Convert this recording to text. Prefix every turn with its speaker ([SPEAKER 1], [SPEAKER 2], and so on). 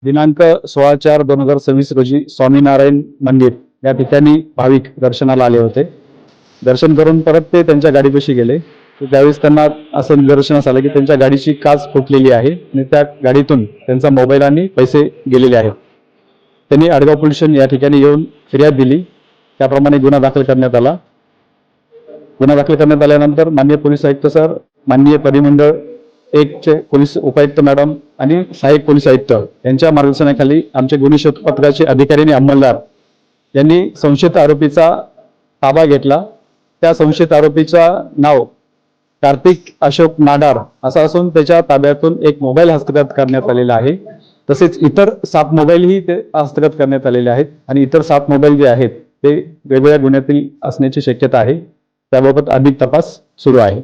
[SPEAKER 1] दिनांक 16/4/2026 रोजी स्वामीनारायण मंदिर या ठिकाणी भाविक दर्शनाला आले होते. दर्शन करून परत ते त्यांच्या गाडीपाशी गेले. त्यावेळेस त्यांना असं निदर्शनास आलं की त्यांच्या गाडीची काच फुटलेली आहे आणि त्या गाडीतून त्यांचा मोबाईल आणि पैसे गेलेले आहेत. त्यांनी आडगाव पोलीस स्टेशन या ठिकाणी येऊन फिर्याद दिली. त्याप्रमाणे गुन्हा दाखल करण्यात आला. गुन्हा दाखल करण्यात आल्यानंतर माननीय पोलीस आयुक्त सर, माननीय परिमंडळ 1 चे पोलीस उपायुक्त मॅडम आणि सहाय्यक पोलीस आयुक्त यांच्या मार्गदर्शनाखाली आमचे गुन्हे शोध पथकाचे अधिकारी आणि अंमलदार यांनी संशयित आरोपीचा ताबा घेतला. त्या संशयित आरोपीचा नाव कार्तिक अशोक नाडार असा असून त्याच्या ताब्यातून एक मोबाईल हस्तगत करण्यात आलेला आहे. तसेच इतर 7 मोबाईलही ते हस्तगत करण्यात आलेले आहेत आणि इतर 7 मोबाईल जे आहेत ते वेगवेगळ्या गुन्ह्यातील असण्याची शक्यता आहे. त्याबाबत अधिक तपास सुरू आहे.